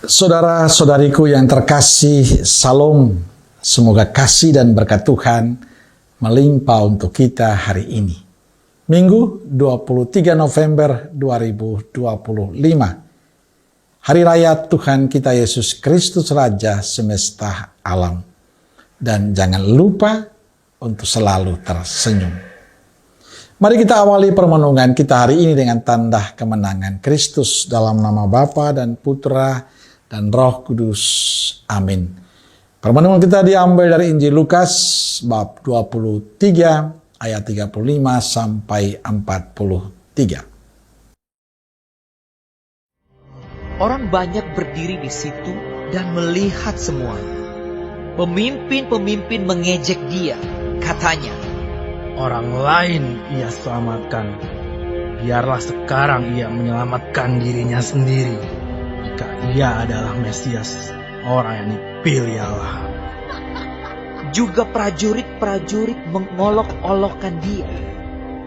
Saudara-saudariku yang terkasih, Salam. Semoga kasih dan berkat Tuhan melimpah untuk kita hari ini. Minggu 23 November 2025. Hari Raya Tuhan kita Yesus Kristus Raja semesta alam. Dan jangan lupa untuk selalu tersenyum. Mari kita awali permenungan kita hari ini dengan tanda kemenangan Kristus dalam nama Bapa dan Putra dan Roh Kudus. Amin. Permenungan kita diambil dari Injil Lukas bab 23 ayat 35 sampai 43. Orang banyak berdiri di situ dan melihat semuanya. Pemimpin-pemimpin mengejek dia, katanya, "Orang lain ia selamatkan, biarlah sekarang ia menyelamatkan dirinya sendiri. Jika ia adalah Mesias, orang yang dipilih Allah." Juga prajurit-prajurit mengolok-olokkan dia.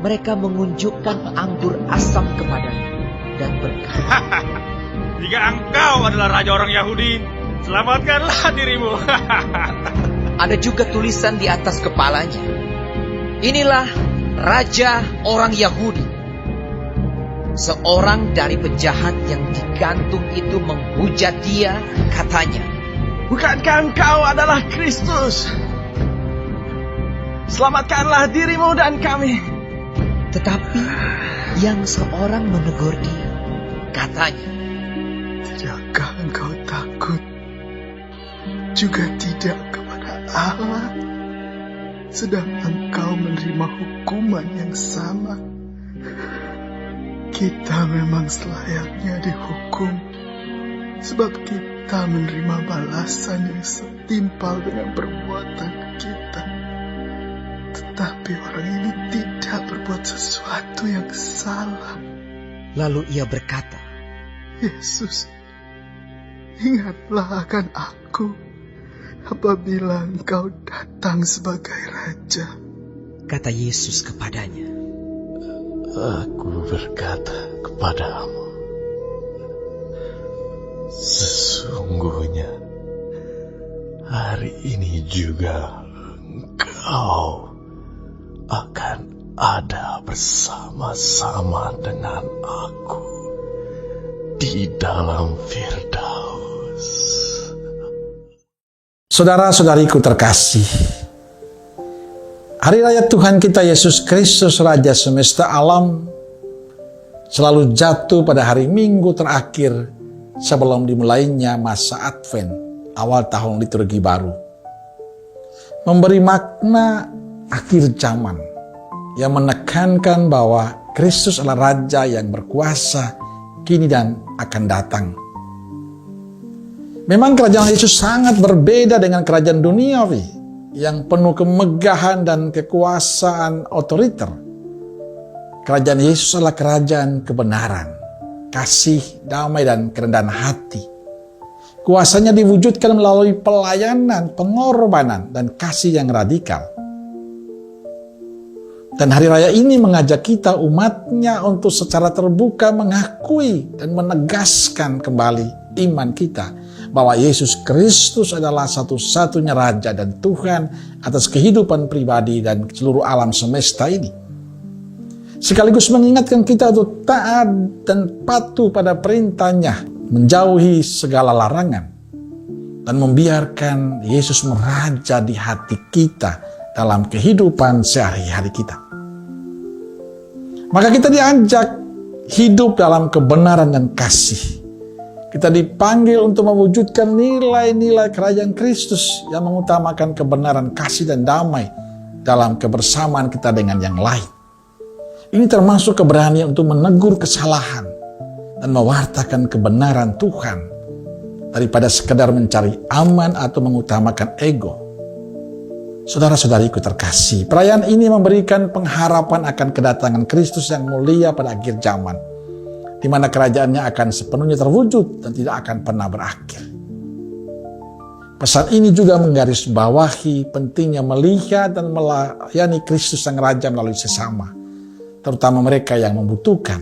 Mereka mengunjukkan anggur asam kepadanya dan berkata, "Jika engkau adalah raja orang Yahudi, selamatkanlah dirimu." Ada juga tulisan di atas kepalanya, "Inilah Raja orang Yahudi." Seorang dari penjahat yang digantung itu menghujat dia, katanya, "Bukankah engkau adalah Kristus? Selamatkanlah dirimu dan kami." Tetapi yang seorang menegur dia, katanya, "Tidakkah engkau takut juga tidak kepada Allah, sedang engkau menerima hukuman yang sama? Kita memang selayaknya dihukum, sebab kita menerima balasan yang setimpal dengan perbuatan kita. Tetapi orang ini tidak berbuat sesuatu yang salah." Lalu ia berkata, "Yesus, ingatlah akan aku apabila engkau datang sebagai Raja." Kata Yesus kepadanya, "Aku berkata kepadamu, sesungguhnya hari ini juga engkau akan ada bersama-sama dengan aku di dalam Firdaus." Saudara-saudariku terkasih, Hari Raya Tuhan kita Yesus Kristus Raja semesta alam selalu jatuh pada hari Minggu terakhir sebelum dimulainya masa Advent, awal tahun liturgi baru. Memberi makna akhir zaman yang menekankan bahwa Kristus adalah Raja yang berkuasa kini dan akan datang. Memang kerajaan Yesus sangat berbeda dengan kerajaan duniawi yang penuh kemegahan dan kekuasaan otoriter. Kerajaan Yesus adalah kerajaan kebenaran, kasih, damai, dan kerendahan hati. Kuasanya diwujudkan melalui pelayanan, pengorbanan, dan kasih yang radikal. Dan hari raya ini mengajak kita umatnya untuk secara terbuka mengakui dan menegaskan kembali iman kita bahwa Yesus Kristus adalah satu-satunya Raja dan Tuhan atas kehidupan pribadi dan seluruh alam semesta ini. Sekaligus mengingatkan kita untuk taat dan patuh pada perintahnya, menjauhi segala larangan, dan membiarkan Yesus meraja di hati kita dalam kehidupan sehari-hari kita. Maka kita diajak hidup dalam kebenaran dan kasih. Kita dipanggil untuk mewujudkan nilai-nilai kerajaan Kristus yang mengutamakan kebenaran, kasih, dan damai dalam kebersamaan kita dengan yang lain. Ini termasuk keberanian untuk menegur kesalahan dan mewartakan kebenaran Tuhan daripada sekedar mencari aman atau mengutamakan ego. Saudara-saudariku terkasih, perayaan ini memberikan pengharapan akan kedatangan Kristus yang mulia pada akhir zaman, di mana kerajaannya akan sepenuhnya terwujud dan tidak akan pernah berakhir. Pesan ini juga menggarisbawahi pentingnya melihat dan melayani Kristus Sang Raja melalui sesama, terutama mereka yang membutuhkan,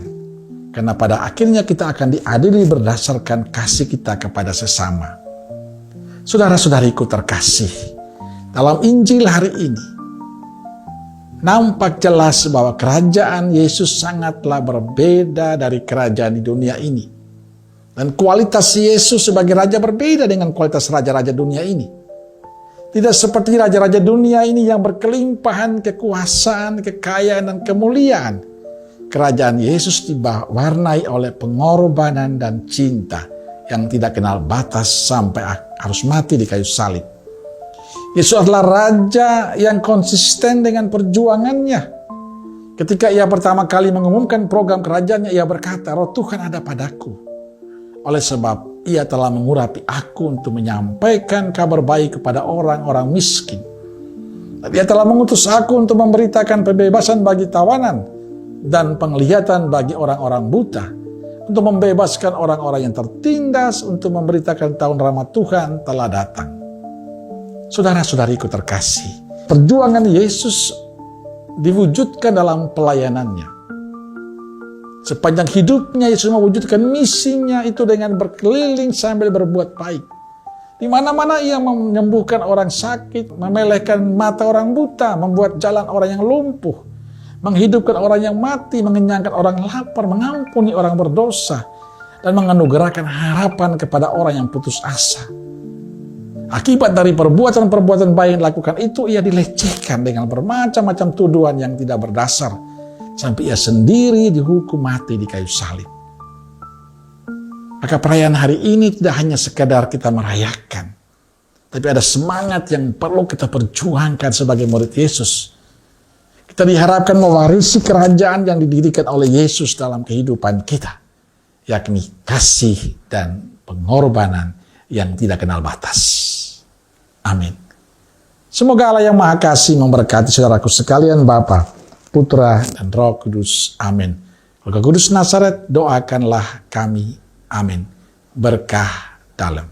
Karena pada akhirnya kita akan diadili berdasarkan kasih kita kepada sesama. Saudara-saudariku terkasih, dalam Injil hari ini, nampak jelas bahwa kerajaan Yesus sangatlah berbeda dari kerajaan di dunia ini. Dan kualitas Yesus sebagai Raja berbeda dengan kualitas raja-raja dunia ini. Tidak seperti raja-raja dunia ini yang berkelimpahan kekuasaan, kekayaan, dan kemuliaan. Kerajaan Yesus diwarnai oleh pengorbanan dan cinta yang tidak kenal batas sampai harus mati di kayu salib. Yesus adalah Raja yang konsisten dengan perjuangannya. Ketika ia pertama kali mengumumkan program kerajaannya, ia berkata, "Roh Tuhan ada padaku. Oleh sebab ia telah mengurapi aku untuk menyampaikan kabar baik kepada orang-orang miskin. Dan ia telah mengutus aku untuk memberitakan pembebasan bagi tawanan dan penglihatan bagi orang-orang buta, untuk membebaskan orang-orang yang tertindas, untuk memberitakan tahun rahmat Tuhan telah datang." Saudara-saudariku terkasih, perjuangan Yesus diwujudkan dalam pelayanannya. Sepanjang hidupnya Yesus mewujudkan misinya itu dengan berkeliling sambil berbuat baik. Di mana-mana ia menyembuhkan orang sakit, memelehkan mata orang buta, membuat jalan orang yang lumpuh, menghidupkan orang yang mati, mengenyangkan orang lapar, mengampuni orang berdosa, dan menganugerahkan harapan kepada orang yang putus asa. Akibat dari perbuatan-perbuatan baik yang dilakukan itu, ia dilecehkan dengan bermacam-macam tuduhan yang tidak berdasar, sampai ia sendiri dihukum mati di kayu salib. Maka perayaan hari ini tidak hanya sekadar kita merayakan, tapi ada semangat yang perlu kita perjuangkan sebagai murid Yesus. Kita diharapkan mewarisi kerajaan yang didirikan oleh Yesus dalam kehidupan kita, yakni kasih dan pengorbanan yang tidak kenal batas. Amin. Semoga Allah yang Maha Kasih memberkati saudaraku sekalian, Bapa, Putra, dan Roh Kudus. Amin. Roh Kudus Nazaret, doakanlah kami. Amin. Berkah dalam.